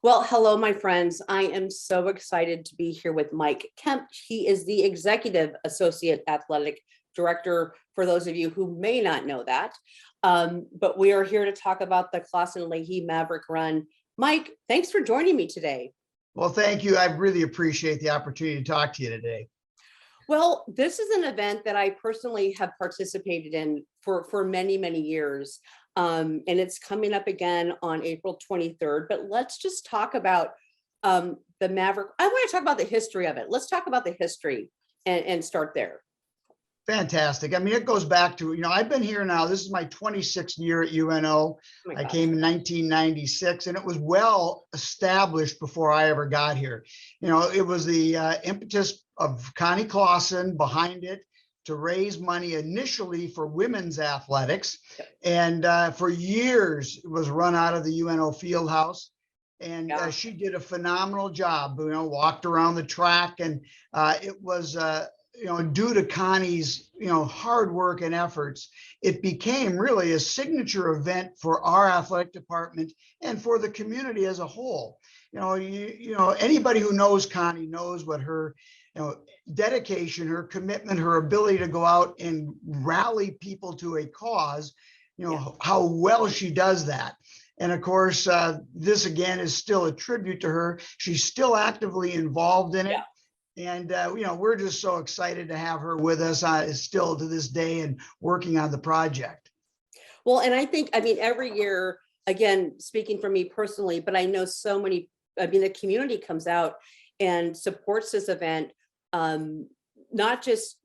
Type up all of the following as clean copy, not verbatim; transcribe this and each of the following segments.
Well, hello, my friends. I am so excited to be here with Mike Kemp. He is the Executive Associate Athletic Director, for those of you who may not know that. But we are here to talk about the Clausen Leahy Maverick Run. Mike, thanks for joining me today. Well, thank you. I really appreciate the opportunity to talk to you today. Well, this is an event that I personally have participated in for many, many years. And it's coming up again on April 23rd. But let's just talk about the Maverick. I want to talk about the history of it. Let's talk about the history and start there. Fantastic. I mean, it goes back to, I've been here now. This is my 26th year at UNO. Oh I came in 1996, and it was well established before I ever got here. It was the impetus of Connie Clausen behind it to raise money initially for women's athletics. And for years, it was run out of the UNO field house. And she did a phenomenal job, walked around the track, and it was due to Connie's, hard work and efforts, it became really a signature event for our athletic department and for the community as a whole. Anybody who knows Connie knows what her, dedication, her commitment, her ability to go out and rally people to a cause, how well she does that. And of course, this again is still a tribute to her. She's still actively involved in it. And, we're just so excited to have her with us still to this day and working on the project. Well, and I mean, every year, again, speaking for me personally, but I know so many, the community comes out and supports this event, not just,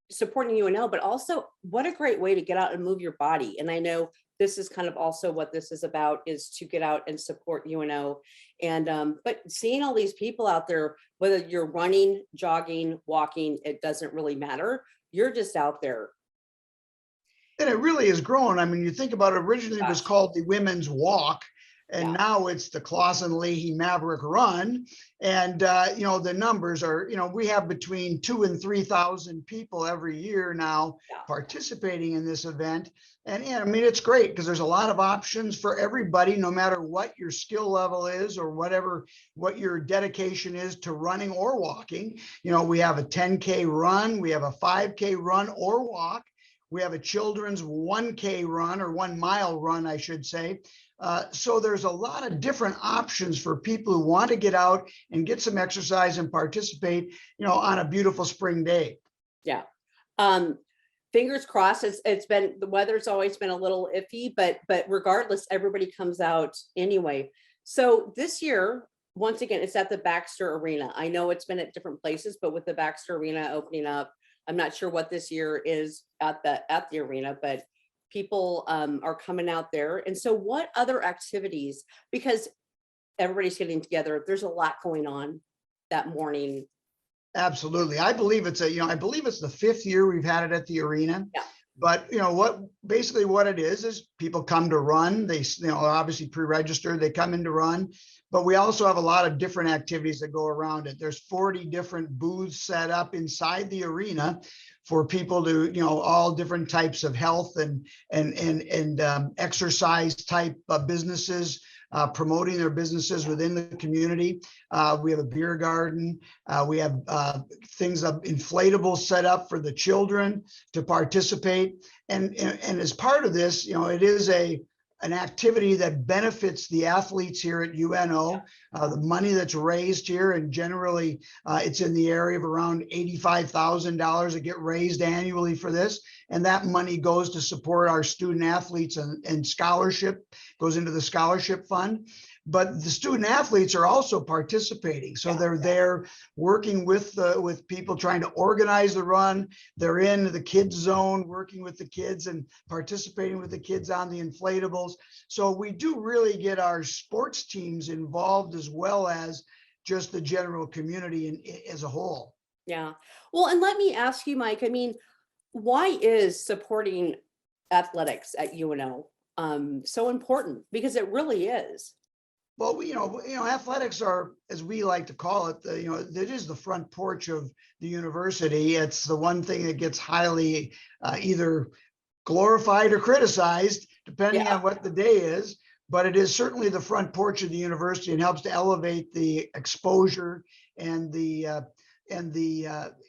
supporting UNO, but also what a great way to get out and move your body. And I know this is kind of also what this is about, is to get out and support UNO. And but seeing all these people out there, whether you're running, jogging, walking, it doesn't really matter. You're just out there. And it really has grown. I mean, you think about it, originally it was called the Women's Walk, and now it's the Clausen Leahy Maverick Run. And, the numbers are, we have between 2,000 and 3,000 people every year now participating in this event. And I mean, it's great because there's a lot of options for everybody, no matter what your skill level is or what your dedication is to running or walking. We have a 10K run, we have a 5K run or walk. We have a children's 1K run, or 1 mile run, I should say. So there's a lot of different options for people who want to get out and get some exercise and participate, on a beautiful spring day. Yeah. Fingers crossed. The weather's always been a little iffy, but regardless, everybody comes out anyway. So this year, once again, it's at the Baxter Arena. I know it's been at different places, but with the Baxter Arena opening up, I'm not sure what this year is at the arena, but people are coming out there. And so what other activities, because everybody's getting together, there's a lot going on that morning. Absolutely. I believe it's the 5th year we've had it at the arena. Yeah. But what it is people come to run. They, obviously pre-registered, they come in to run. But we also have a lot of different activities that go around it. There's 40 different booths set up inside the arena for people to, all different types of health and exercise type of businesses, promoting their businesses within the community. We have a beer garden. We have things of inflatables set up for the children to participate. And as part of this, it is an activity that benefits the athletes here at UNO. The money that's raised here, and generally it's in the area of around $85,000 that get raised annually for this. And that money goes to support our student athletes and scholarship, goes into the scholarship fund. But the student athletes are also participating. So they're there working with people trying to organize the run. They're in the kids zone, working with the kids and participating with the kids on the inflatables. So we do really get our sports teams involved, as well as just the general community as a whole. Yeah. Well, and let me ask you, Mike, I mean, why is supporting athletics at UNO so important? Because it really is. Well, athletics are, as we like to call it, it is the front porch of the university. It's the one thing that gets highly either glorified or criticized, depending on what the day is. but it is certainly the front porch of the university and helps to elevate the exposure and the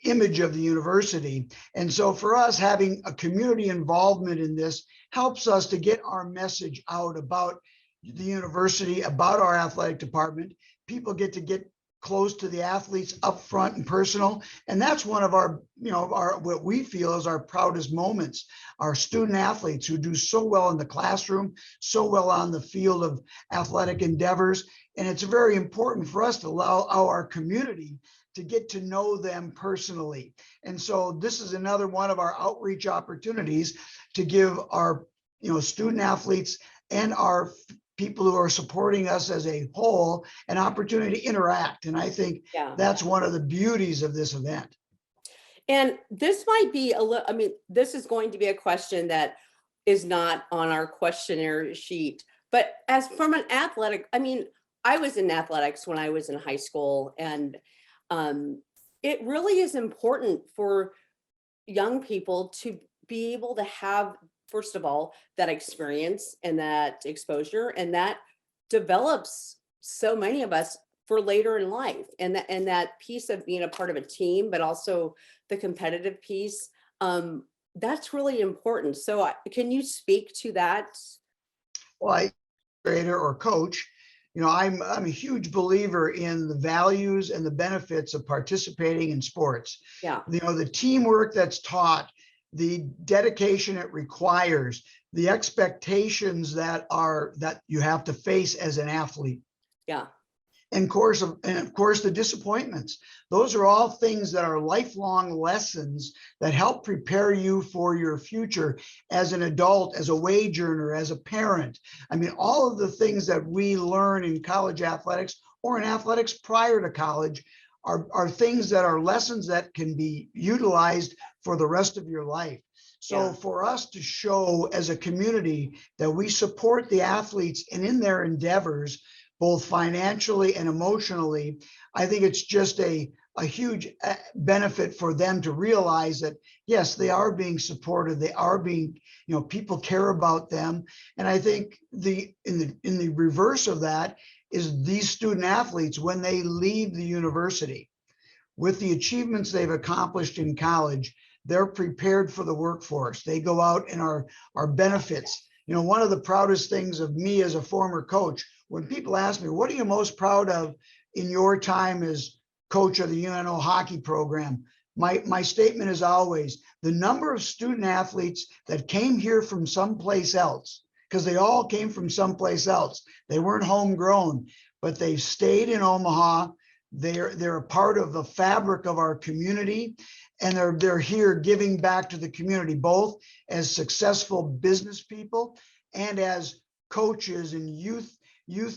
image of the university. And so for us, having a community involvement in this helps us to get our message out about the university, about our athletic department. People get to get close to the athletes up front and personal. And that's one of our, what we feel is our proudest moments. Our student athletes who do so well in the classroom, so well on the field of athletic endeavors. And it's very important for us to allow our community to get to know them personally. And so this is another one of our outreach opportunities to give our, student athletes and our people who are supporting us as a whole an opportunity to interact. And I think that's one of the beauties of this event. And this might be this is going to be a question that is not on our questionnaire sheet, but as from an athletic, I was in athletics when I was in high school, and it really is important for young people to be able to have, first of all, that experience and that exposure, and that develops so many of us for later in life. And that piece of being a part of a team, but also the competitive piece, that's really important. So can you speak to that? Well, trainer or coach, I'm a huge believer in the values and the benefits of participating in sports. Yeah. The teamwork that's taught, the dedication it requires, the expectations that you have to face as an athlete. Yeah. And of course, the disappointments. Those are all things that are lifelong lessons that help prepare you for your future as an adult, as a wage earner, as a parent. All of the things that we learn in college athletics or in athletics prior to college are things that are lessons that can be utilized for the rest of your life. So for us to show as a community that we support the athletes and in their endeavors, both financially and emotionally, I think it's just a huge benefit for them to realize that, yes, they are being supported. They are being, people care about them. And I think in the reverse of that is these student athletes, when they leave the university with the achievements they've accomplished in college, they're prepared for the workforce. They go out and are benefits. One of the proudest things of me as a former coach, when people ask me, what are you most proud of in your time as coach of the UNO hockey program? My statement is always the number of student athletes that came here from someplace else, because they all came from someplace else. They weren't homegrown, but they stayed in Omaha. They're a part of the fabric of our community, and they're here giving back to the community, both as successful business people and as coaches and youth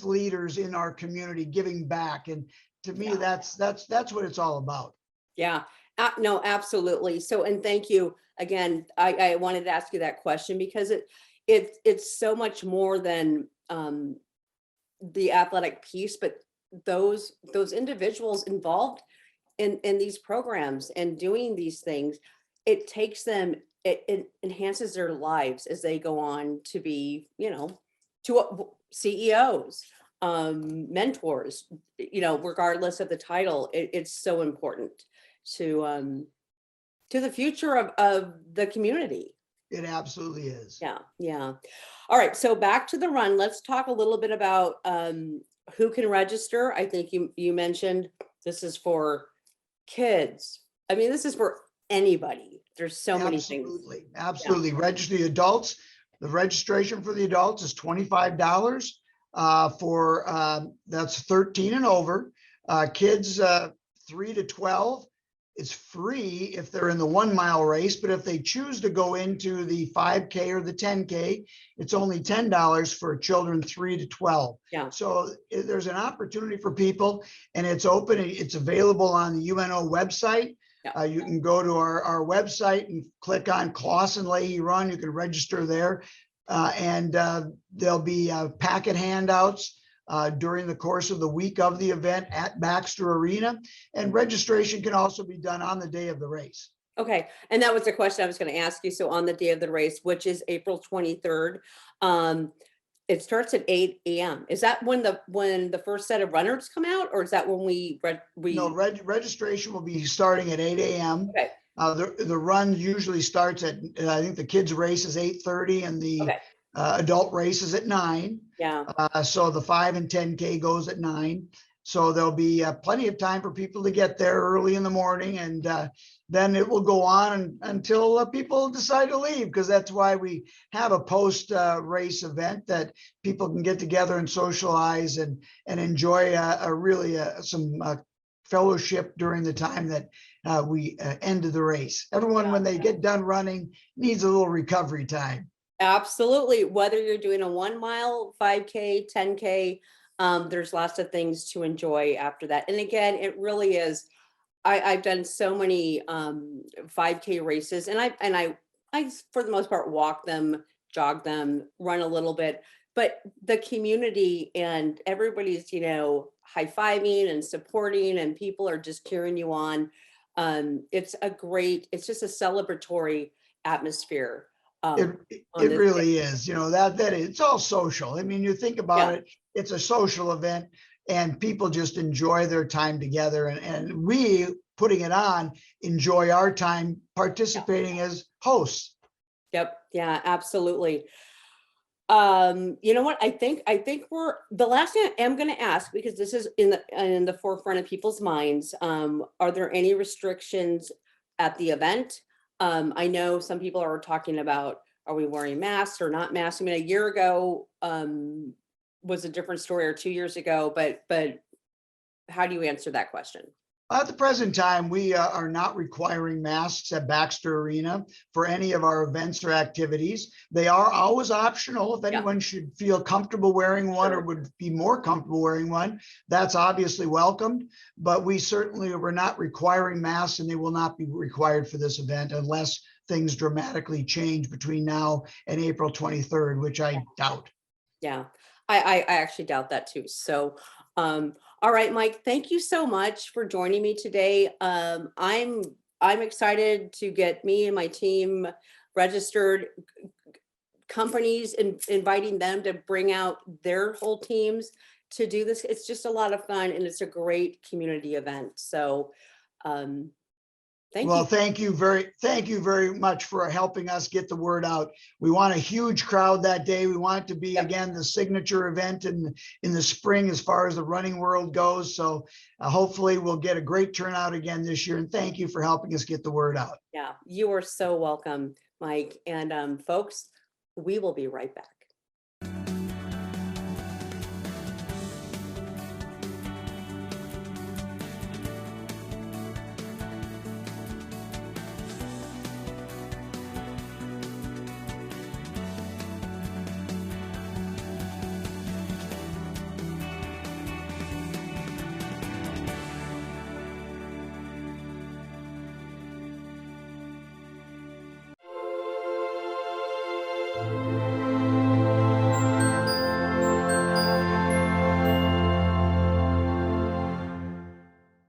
leaders in our community giving back. And to me, that's what it's all about. Yeah, no, absolutely. So, and thank you again. I wanted to ask you that question because it's so much more than the athletic piece, but those individuals involved in these programs and doing these things, it takes them, it enhances their lives as they go on to be, to CEOs, mentors, regardless of the title. It's so important to the future of the community. It absolutely is. Yeah. Yeah. All right. So back to the run. Let's talk a little bit about who can register. I think you mentioned this is for kids. This is for anybody. There's so many things. Absolutely. Yeah. Register the adults. The registration for the adults is $25 for that's 13 and over. Kids 3 to 12. It's free if they're in the 1 mile race, but if they choose to go into the 5K or the 10K, it's only $10 for children 3 to 12. Yeah. So there's an opportunity for people, and it's open. It's available on the UNO website. Yeah. You can go to our website and click on Clausen Leahy Run. You can register there, and there'll be packet handouts during the course of the week of the event at Baxter Arena, and registration can also be done on the day of the race. Okay, and that was the question I was going to ask you. So on the day of the race, which is April 23rd, It starts at 8 a.m. Is that when the first set of runners come out, or is that when No, registration will be starting at 8 a.m. Okay, The run usually starts at, I think the kids race is 8:30 and the okay, adult race is at 9. yeah, So the 5 and 10K goes at 9. So there'll be plenty of time for people to get there early in the morning, and then it will go on until people decide to leave, because that's why we have a post race event that people can get together and socialize and enjoy really some fellowship during the time that we ended the race. Everyone, when they get done running, needs a little recovery time. absolutely. Whether you're doing a 1 mile, 5K, 10K, there's lots of things to enjoy after that. And again, it really is. I've done so many 5K races, and I for the most part walk them, jog them, run a little bit. But the community and everybody's, high-fiving and supporting, and people are just cheering you on. It's just a celebratory atmosphere. It On this day. really is, that it's all social. I mean, you think about Yeah, it, it's a social event and people just enjoy their time together. And we, putting it on, enjoy our time participating as hosts. yep, yeah, absolutely. You know what? I think we're the last thing I am going to ask, because this is in the forefront of people's minds. Are there any restrictions at the event? I know some people are talking about, are we wearing masks or not masks? I mean, a year ago was a different story, or 2 years ago, but how do you answer that question? At the present time, we are not requiring masks at Baxter Arena for any of our events or activities. They are always optional. If Yeah, anyone should feel comfortable wearing one or sure. would be more comfortable wearing one, that's obviously welcomed. But we certainly were not requiring masks, and they will not be required for this event unless things dramatically change between now and April 23rd, which I doubt. Yeah, I actually doubt that too. So, all right, Mike, thank you so much for joining me today. I'm excited to get me and my team registered. Companies and inviting them to bring out their whole teams to do this. It's just a lot of fun, and it's a great community event. So, um, thank you. Well, thank you very much for helping us get the word out. We want a huge crowd that day. We want it to be, Yep. again, the signature event in the spring as far as the running world goes. So hopefully we'll get a great turnout again this year. And thank you for helping us get the word out. Yeah, you are so welcome, Mike. And folks, we will be right back.